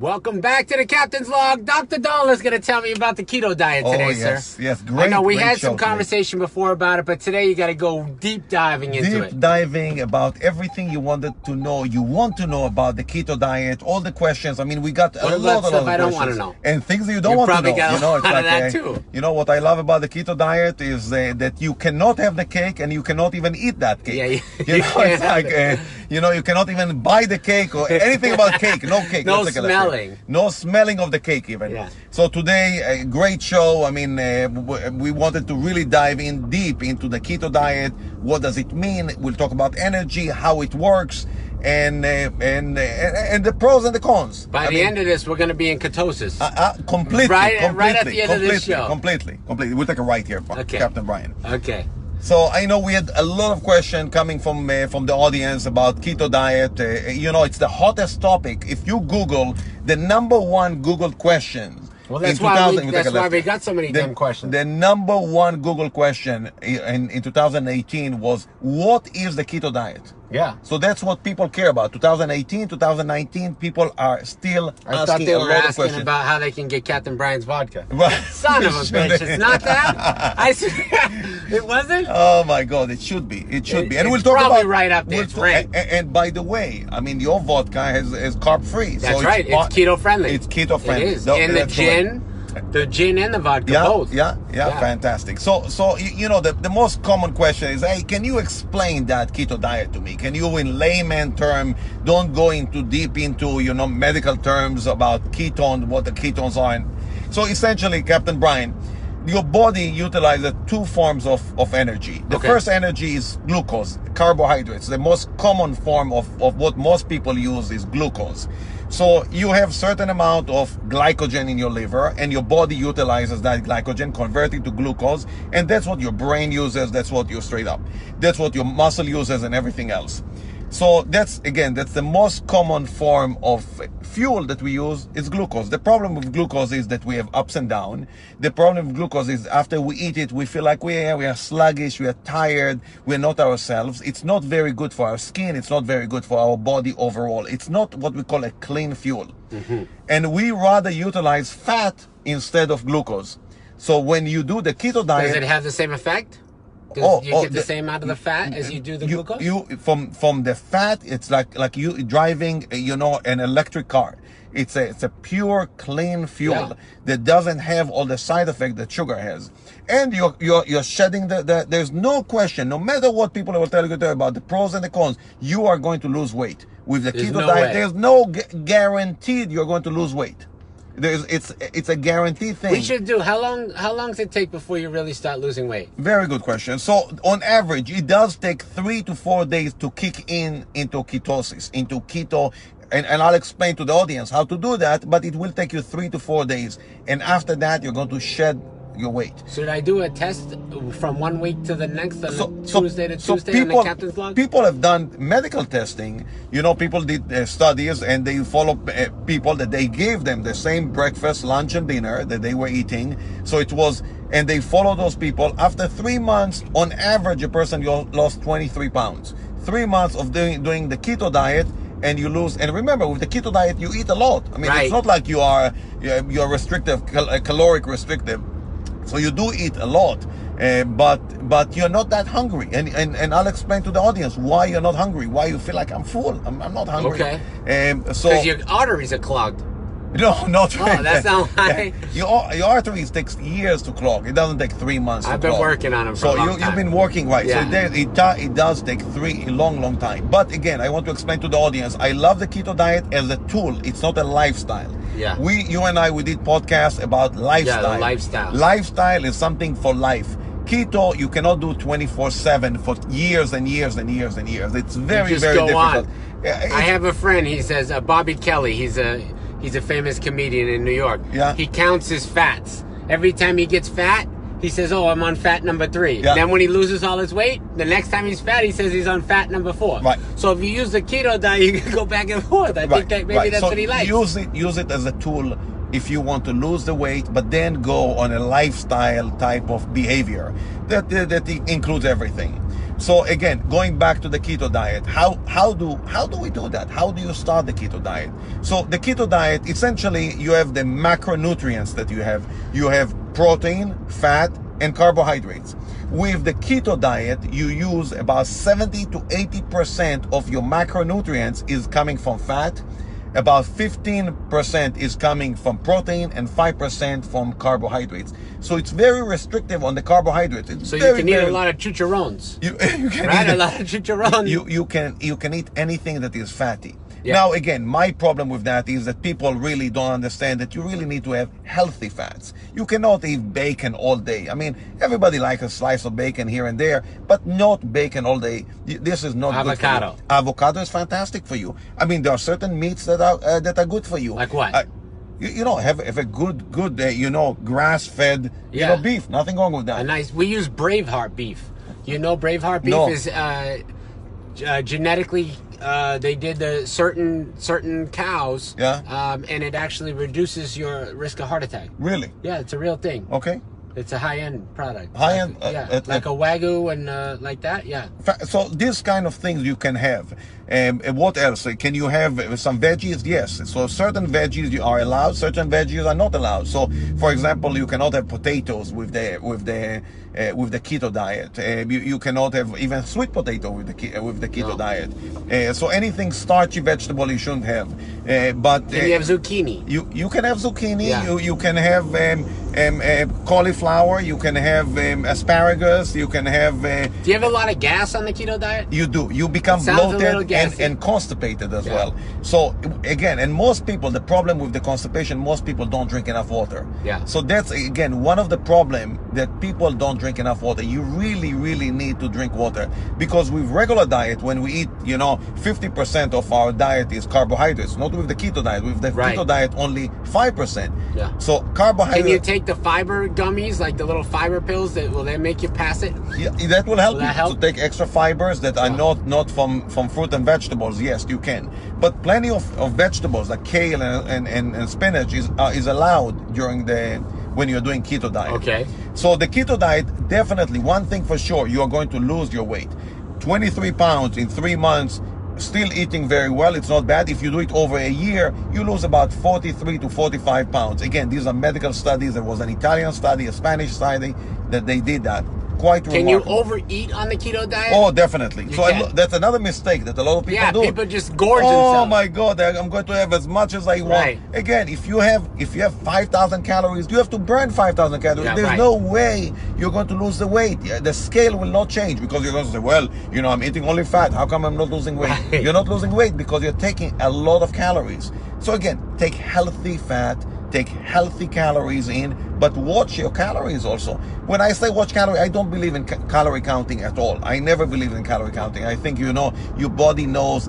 Welcome back to the Captain's Log. Dr. Dahl is going to tell me about the keto diet today, yes, sir. Yes, great. I know we great had show some conversation before about it, but today you got to go deep diving into it. Deep diving about everything you wanted to know. You want to know about the keto diet, all the questions. I mean, we got a lot of questions. I don't want to know. And things that you don't want to know. You know, it's like that too. You know what I love about the keto diet is that you cannot have the cake and you cannot even eat that cake. Yeah, you know, it's like you cannot even buy the cake or anything about cake. No cake. No smelling. No smelling of the cake even. Yeah. So today, a great show. I mean, we wanted to really dive in deep into the keto diet. What does it mean? We'll talk about energy, how it works, and the pros and the cons. By the end of this, we're going to be in ketosis. Completely. Right at the end of this show. Completely. We'll take a right here, okay. Captain Brian. Okay. So I know we had a lot of questions coming from the audience about keto diet. It's the hottest topic. If you Google the #1 Googled questions, well, that's why we got so many damn questions. The #1 Google question in 2018 was, what is the keto diet? Yeah. So that's what people care about. 2018, 2019, people are still asking a lot of questions about how they can get Captain Brian's vodka. Well, son of a bitch, it's not that? It wasn't? Oh my God, it should be. It should be. And we'll talk probably about right up there. And by the way, I mean, your vodka is carb free. That's so right. It's keto friendly. It's keto friendly. It is. And the gin. The gin and the vodka, both. Yeah, fantastic. So the most common question is, hey, can you explain that keto diet to me? Can you, in layman term, don't go into deep into medical terms about ketone, what the ketones are. So essentially, Captain Brian, your body utilizes two forms of energy. The first energy is glucose, carbohydrates. The most common form of what most people use is glucose. So you have certain amount of glycogen in your liver, and your body utilizes that glycogen, convert it to glucose, and that's what your brain uses, that's what you straight up. That's what your muscle uses and everything else. So that's the most common form of fuel that we use is glucose. The problem with glucose is that we have ups and downs. The problem with glucose is after we eat it, we feel like we are sluggish, we are tired, we're not ourselves. It's not very good for our skin. It's not very good for our body overall. It's not what we call a clean fuel. Mm-hmm. And we rather utilize fat instead of glucose. So when you do the keto diet... Does it have the same effect? You get the same out of the fat as you do the glucose? From the fat, it's like you driving, an electric car. It's a pure, clean fuel that doesn't have all the side effects that sugar has. And you're shedding there's no question, no matter what people will tell you about the pros and the cons, you are going to lose weight. With the keto diet, there's no guaranteed you're going to lose weight. It's a guaranteed thing. We should do, how long does it take before you really start losing weight? Very good question. So on average, it does take 3 to 4 days to kick into ketosis, into keto. And I'll explain to the audience how to do that, but it will take you 3 to 4 days. And after that, you're going to shed your weight. Should I do a test from 1 week to the next, Tuesday to Tuesday on the Captain's Log? People have done medical testing. People did studies, and they follow people that they gave them the same breakfast, lunch, and dinner that they were eating. So and they follow those people. After 3 months, on average, a person lost 23 pounds. 3 months of doing the keto diet, and you lose. And remember, with the keto diet, you eat a lot. I mean, It's not like you're restrictive, caloric restrictive. So you do eat a lot, but you're not that hungry. And I'll explain to the audience why you're not hungry, why you feel like I'm full. I'm not hungry. Okay. Because your arteries are clogged. No, not really. Oh, that's not why. Your arteries takes years to clog. It doesn't take 3 months to clog. I've been working on them for a long time. You've been working, right. Yeah. So it does take a long time. But again, I want to explain to the audience, I love the keto diet as a tool. It's not a lifestyle. Yeah. You and I, we did podcasts about lifestyle. Yeah, the lifestyle. Lifestyle is something for life. Keto, you cannot do 24/7 for years and years and years and years. It's very, very difficult. I have a friend, he says, Bobby Kelly, he's a famous comedian in New York. Yeah. He counts his fats. Every time he gets fat, he says, oh, I'm on fat number 3. Yeah. Then when he loses all his weight, the next time he's fat, he says he's on fat number 4. Right. So if you use the keto diet, you can go back and forth. I think that maybe that's what he likes. Use it as a tool if you want to lose the weight, but then go on a lifestyle type of behavior that includes everything. So again, going back to the keto diet, how do we do that? How do you start the keto diet? So the keto diet, essentially, you have the macronutrients that you have. You have protein, fat, and carbohydrates. With the keto diet, you use about 70 to 80% of your macronutrients is coming from fat, about 15% is coming from protein, and 5% from carbohydrates. So it's very restrictive on the carbohydrates. It's So you very, can eat very, a lot of chicharrones. you can Right, eat a lot of chicharrones. you can eat anything that is fatty. Yeah. Now again, my problem with that is that people really don't understand that you really need to have healthy fats. You cannot eat bacon all day. I mean, everybody likes a slice of bacon here and there, but not bacon all day. This is not Avocado. good for you. Avocado is fantastic for you. I mean, there are certain meats that are good for you. Like what? You know, have a good grass-fed Yeah. beef. Nothing wrong with that. A nice. We use Braveheart beef. You know, Braveheart beef No. is genetically. They did the certain cows. Yeah. And it actually reduces your risk of heart attack. Really? Yeah, it's a real thing. Okay. It's a high-end product. High-end, yeah, like a Wagyu and like that. Yeah. So this kind of things you can have. What else? Can you have some veggies? Yes. So certain veggies you are allowed, certain veggies are not allowed. So, for example, you cannot have potatoes with the keto diet. You cannot have even sweet potato with the keto No. diet. So anything starchy vegetable you shouldn't have. But Can you have zucchini? you can have zucchini. Yeah. You can have cauliflower. You can have asparagus. You can have. Do you have a lot of gas on the keto diet? You do. You become Sounds a little bloated gassy. and constipated as Yeah. well. So again, and most people, the problem with the constipation, most people don't drink enough water. Yeah. So that's again one of the problem that people don't drink enough water. You really, really need to drink water, because with regular diet, when we eat, 50% of our diet is carbohydrates. Not with the keto diet. With the Right. keto diet, only 5%. Yeah. So carbohydrates. Can you take the fiber gummies, like the little fiber pills? Will they make you pass it? Yeah, that will help Will you. that help? So take extra fibers that are Yeah. not from fruit and vegetables. Yes, you can. But plenty of vegetables like kale and spinach is allowed when you're doing keto diet. Okay. So the keto diet, definitely one thing for sure, you are going to lose your weight. 23 pounds in 3 months, still eating very well. It's not bad. If you do it over a year, you lose about 43 to 45 pounds. Again, these are medical studies. There was an Italian study, a Spanish study that they did that. Quite Can you remarkable. overeat on the keto diet? Oh, definitely. You So can. that's another mistake that a lot of people yeah, do. people just gorge Oh themselves. my God! I'm going to have as much as I want. Right. Again, if you have 5,000 calories, you have to burn 5,000 calories. Yeah, There's right. no way you're going to lose the weight. The scale will not change, because you're going to say, well, I'm eating only fat. How come I'm not losing weight? Right. You're not losing weight because you're taking a lot of calories. So again, take healthy fat. Take healthy calories in, but watch your calories also. When I say watch calories, I don't believe in calorie counting at all. I never believe in calorie counting. I think your body knows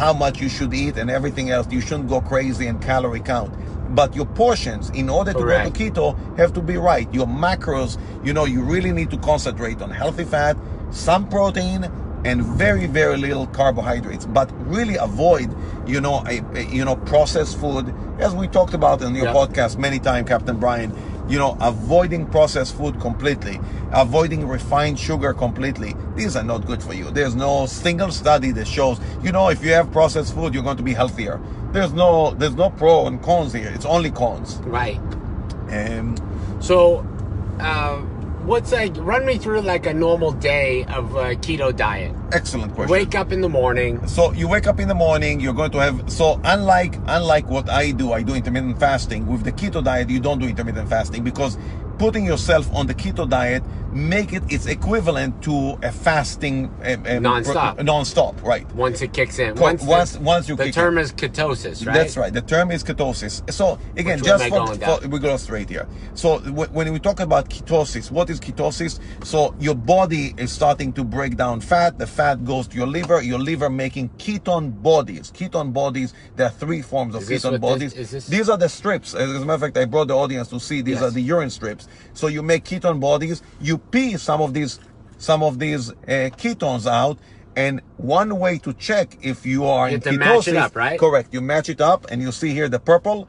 how much you should eat and everything else. You shouldn't go crazy and calorie count. But your portions, in order to Correct. go to keto, have to be right. Your macros, you really need to concentrate on healthy fat, some protein, and very, very little carbohydrates. But really avoid, processed food, as we talked about in your Yeah. podcast many times, Captain Brian. Avoiding processed food completely, avoiding refined sugar completely. These are not good for you. There's no single study that shows, if you have processed food, you're going to be healthier. There's no pro and cons here. It's only cons. Right. So, run me through like a normal day of a keto diet. excellent question. Wake up in the morning. So you wake up in the morning, you're going to have, so unlike what I do intermittent fasting. With the keto diet, you don't do intermittent fasting, because putting yourself on the keto diet make it's equivalent to a fasting non-stop, right? Once it kicks in. Once you the kick term in. is ketosis, right? That's right. The term is ketosis. So again, Which way just am I going down? we go straight here. So when we talk about ketosis, what is ketosis? So your body is starting to break down fat. The fat goes to your liver. Your liver making ketone bodies. Ketone bodies. There are 3 forms of Is this ketone what bodies. These are the strips. As a matter of fact, I brought the audience to see. These Yes. are the urine strips. So you make ketone bodies. You pee some of these ketones out. And one way to check if you are You in have ketosis, to match it up, right? Correct. You match it up, and you see here the purple.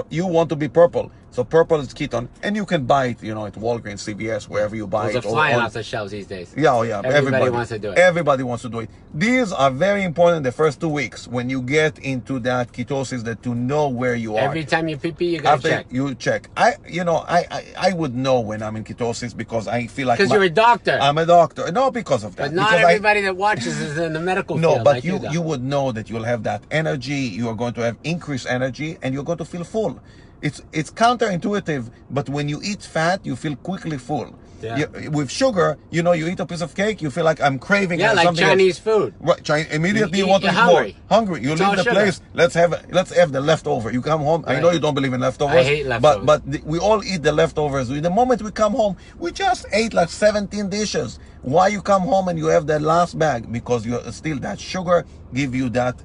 You want to be purple. So purple is ketone, and you can buy it, at Walgreens, CVS, wherever you buy Those it. are flying off the shelves these days. Yeah, oh yeah. Everybody wants to do it. Everybody wants to do it. These are very important the first 2 weeks when you get into that ketosis, that to know where you are. Every time you pee, you gotta check. You check. I would know when I'm in ketosis because I feel like because you're a doctor. I'm a doctor. No, because of that. But not everybody that watches is in the medical field. No, but like you would know that you'll have that energy. You are going to have increased energy, and you're going to feel full. It's counterintuitive, but when you eat fat, you feel quickly full. Yeah. With sugar, you eat a piece of cake, you feel like I'm craving. Yeah, like something Chinese else. food. Right, immediately you want to eat hungry. more. Hungry. You leave the place. Let's have the leftover. You come home. Right. I know you don't believe in leftovers. I hate leftovers. But we all eat the leftovers. The moment we come home, we just ate like 17 dishes. Why you come home and you have that last bag? Because you're still that sugar give you that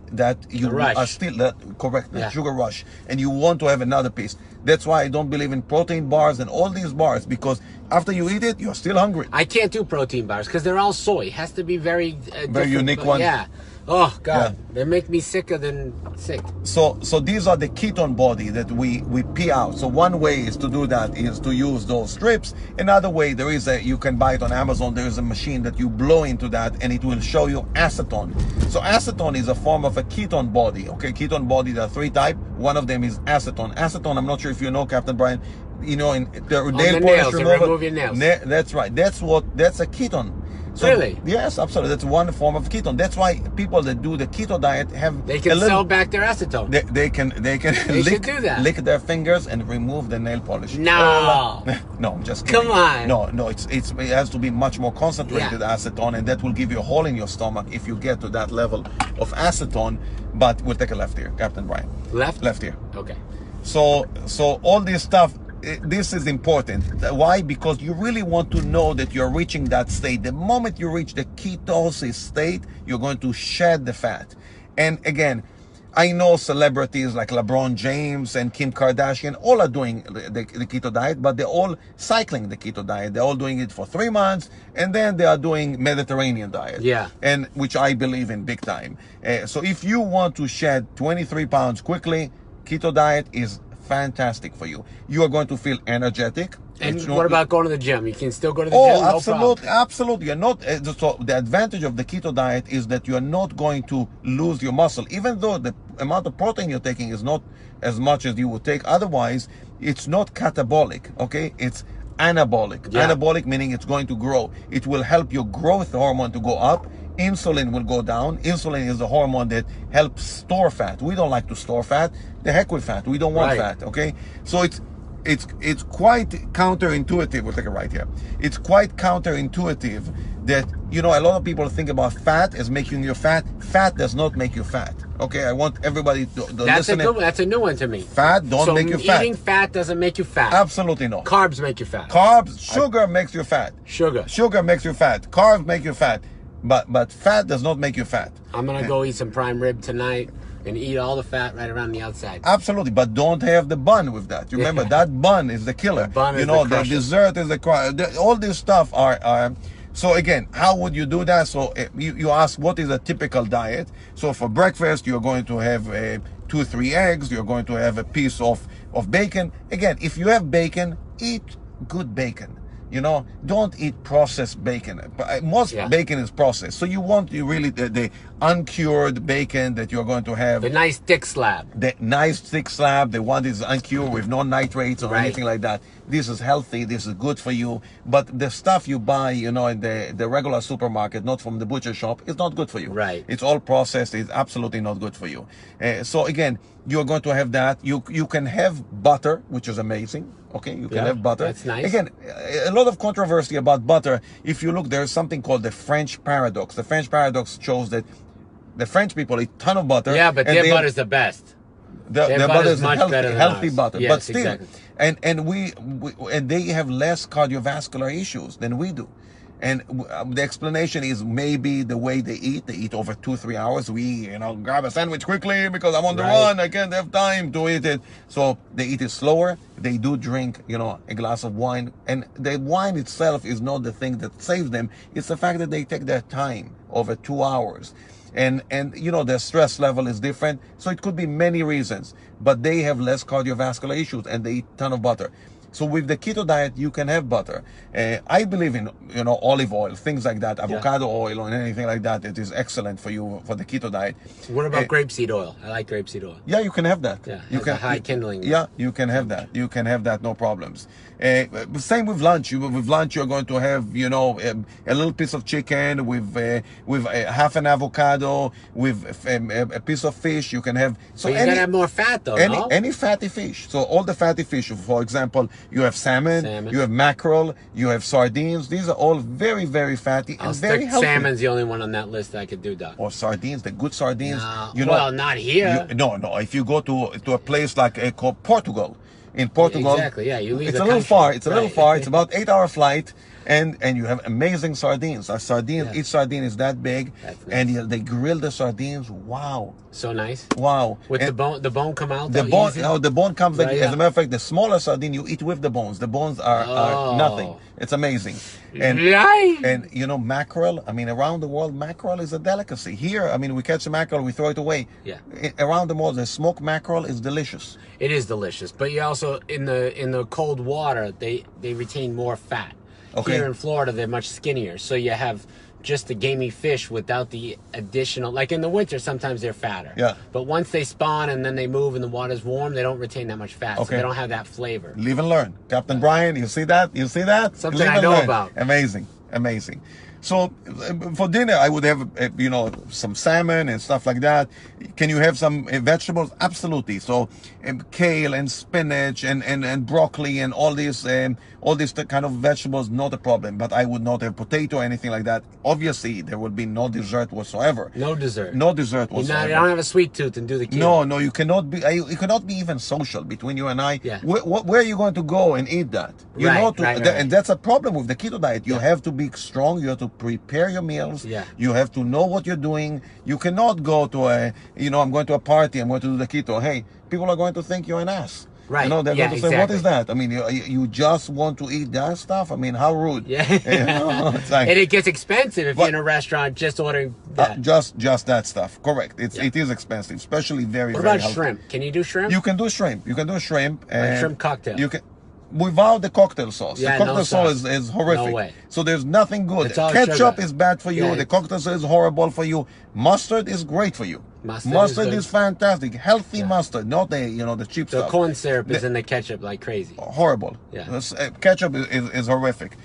you are still that sugar rush, and you want to have another piece. That's why I don't believe in protein bars and all these bars, because after you eat it, you're still hungry. I can't do protein bars because they're all soy. It has to be very unique one. Yeah. Oh God, they make me sicker than sick. So these are the ketone body that we pee out. So one way is to do that is to use those strips. Another way, you can buy it on Amazon. There is a machine that you blow into that, and it will show you acetone. So acetone is a form of a ketone body. Okay, ketone body, there are 3 types. One of them is acetone. Acetone, I'm not sure if you know, Captain Brian. In the nail polish remover. Remove your nails. That's right. That's a ketone. So, really? Yes, absolutely. That's one form of ketone. That's why people that do the keto diet they can sell back their acetone. They can lick their fingers and remove the nail polish. No. No, I'm just kidding. Come on. No, it has to be much more concentrated acetone, and that will give you a hole in your stomach if you get to that level of acetone. But we'll take a left here, Captain Brian. Left here. Okay. So all this stuff, this is important. Why? Because you really want to know that you're reaching that state. The moment you reach the ketosis state, you're going to shed the fat. And again, I know celebrities like LeBron James and Kim Kardashian all are doing the keto diet, but they're all cycling the keto diet. They're all doing it for 3 months, and then they are doing Mediterranean diet. Yeah. And which I believe in big time. So if you want to shed 23 pounds quickly, keto diet is fantastic for you. You are going to feel energetic. And what about going to the gym? You can still go to the gym? Oh, absolutely. You're not. So the advantage of the keto diet is that you're not going to lose your muscle, even though the amount of protein you're taking is not as much as you would take otherwise. It's not catabolic, okay? It's anabolic. Yeah. Anabolic meaning it's going to grow. It will help your growth hormone to go up. Insulin will go down. Insulin is the hormone that helps store fat. We don't like to store fat. The heck with fat. We don't want fat, okay? So it's quite counterintuitive. We'll take it right here. It's quite counterintuitive that, a lot of people think about fat as making you fat. Fat does not make you fat. Okay, I want everybody to listen. That's a new one to me. Fat don't make you fat. Eating fat doesn't make you fat. Absolutely not. Carbs make you fat. Sugar makes you fat. Sugar makes you fat. Carbs make you fat. But fat does not make you fat. I'm gonna go eat some prime rib tonight and eat all the fat right around the outside. Absolutely, but don't have the bun with that. You remember that bun is the killer. The bun is the dessert is the crusher. All this stuff are. So again, how would you do that? So you ask, what is a typical diet? So for breakfast, you're going to have 2-3 eggs. You're going to have a piece of bacon. Again, if you have bacon, eat good bacon. Don't eat processed bacon. Most bacon is processed. So you want really the uncured bacon that you're going to have. The nice thick slab. The nice thick slab. The one that is uncured with no nitrates or anything like that. This is healthy. This is good for you. But the stuff you buy, in the regular supermarket, not from the butcher shop, is not good for you. Right. It's all processed. It's absolutely not good for you. So again, you're going to have that. You can have butter, which is amazing. Okay, you can have butter. That's nice. Again, a lot of controversy about butter. If you look, there's something called the French paradox. The French paradox shows that the French people eat a ton of butter. Yeah, but their butter's the best. Their butter is much better than healthy ours. butter. Yes, but still, exactly. and they have less cardiovascular issues than we do. And the explanation is maybe the way they eat over 2-3 hours. We, grab a sandwich quickly because I'm on the run. I can't have time to eat it. So they eat it slower. They do drink, a glass of wine. And the wine itself is not the thing that saves them. It's the fact that they take their time over 2 hours. and you know their stress level is different. So it could be many reasons, but they have less cardiovascular issues and they eat a ton of butter. So with the keto diet, you can have butter. I believe in, you know, olive oil, things like that, avocado oil or anything like that. It is excellent for you for the keto diet. What about grapeseed oil? I like grapeseed oil. Yeah, you can have that. Yeah, you can high kindling. Yeah, you can have that. You can have that, no problems. Same with lunch. With lunch, you're going to have, you know, a little piece of chicken with half an avocado, with a piece of fish. You can have. So you gotta have more fat though. Any fatty fish. So all the fatty fish, for example, you have salmon, you have mackerel, you have sardines. These are all very, very fatty and very healthy. Salmon's the only one on that list I could do, Doc. Or sardines, the good sardines. No, you know, well, not here. No. If you go to a place like called Portugal, in Portugal, exactly. Yeah, you leave. It's a little far. It's a little far. It's about 8-hour flight. And you have amazing sardines. Each sardine is that big, and they grill the sardines. Wow, so nice. Wow, with the bone come out. The bone, the bone comes like. Right, as a matter of fact, the smaller sardine you eat with the bones. The bones are nothing. It's amazing. And you know mackerel. I mean, around the world, mackerel is a delicacy. Here, I mean, we catch a mackerel, we throw it away. Yeah. Around the world, the smoked mackerel is delicious. It is delicious, but you also in the cold water they retain more fat. Okay. Here in Florida, they're much skinnier, so you have just the gamey fish without the additional. Like in the winter, sometimes they're fatter. Yeah. But once they spawn and then they move and the water's warm, they don't retain that much fat. Okay. So they don't have that flavor. Live and learn, Captain Brian. You see that? You see that? Something I know about. Amazing. So for dinner, I would have, you know, some salmon and stuff like that. Can you have some vegetables? Absolutely. So kale and spinach and broccoli and all these kind of vegetables, not a problem. But I would not have potato or anything like that. Obviously, there will be no dessert whatsoever. No dessert. No dessert whatsoever. You don't have a sweet tooth and do the No, keto. no, you cannot be. You cannot be even social between you and I. Yeah. Where are you going to go and eat that? You know, and that's a problem with the keto diet. You have to be strong. You have to prepare your meals. Yeah. You have to know what you're doing. You cannot go to I'm going to a party. I'm going to do the keto. Hey, people are going to think you're an ass. Right. You know, they're going to say, what is that? I mean, you just want to eat that stuff? I mean, how rude. Yeah. You know, it's like, and it gets expensive if you're in a restaurant just ordering that. Just that stuff. Correct. It is expensive, especially very, what very about healthy. shrimp? Can you do shrimp? You can do shrimp. You can do shrimp. Like shrimp cocktail. You can. Without the cocktail sauce. Yeah, the cocktail no sauce is horrific. No way. So there's nothing good. It's all Ketchup sugar. is bad for you. Yeah, the cocktail sauce is horrible for you. Mustard is great for you. Mustard is fantastic. Healthy mustard, not the cheap stuff. The corn syrup is in the ketchup like crazy. Horrible. Yeah. Ketchup is horrific.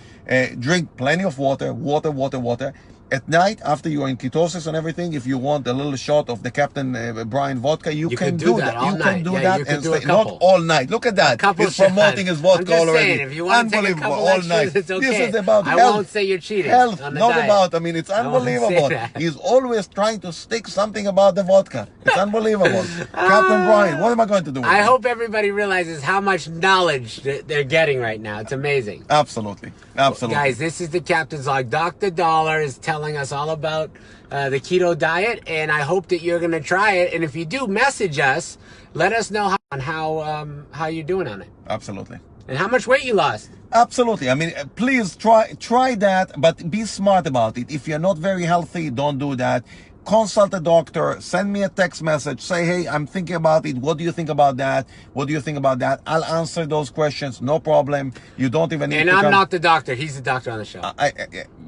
Drink plenty of water. Water. At night, after you're in ketosis and everything, if you want a little shot of the Captain Brian vodka, you can do that. All you night. can do Yeah, that you can and do a stay, not couple. all night. Look at that. He's promoting his vodka I'm just already. saying, if you want to take a Unbelievable. couple All extras, night. it's okay. This is about I health. won't say you're cheating. Health, on the not diet. about. I mean, it's I won't say unbelievable. that. He's always trying to stick something about the vodka. It's unbelievable. Captain Brian, what am I going to do with I you? hope everybody realizes how much knowledge they're getting right now. It's amazing. Absolutely. Guys, this is the Captain's Log. Dr. Dollar is telling us all about the keto diet, and I hope that you're going to try it. And if you do, message us. Let us know how you're doing on it. Absolutely. And how much weight you lost. Absolutely. I mean, please try that, but be smart about it. If you're not very healthy, don't do that. Consult a doctor, send me a text message, say, hey, I'm thinking about it. What do you think about that? What do you think about that? I'll answer those questions, no problem. You don't even need and to I'm not the doctor. He's the doctor on the show.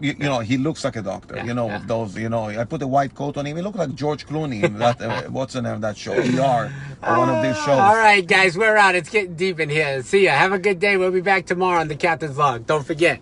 You know, he looks like a doctor. Yeah, with those, I put a white coat on him. He looked like George Clooney in that, what's the name of that show? ER, one of these shows. All right, guys, we're out. It's getting deep in here. See ya. Have a good day. We'll be back tomorrow on the Captain's Log. Don't forget.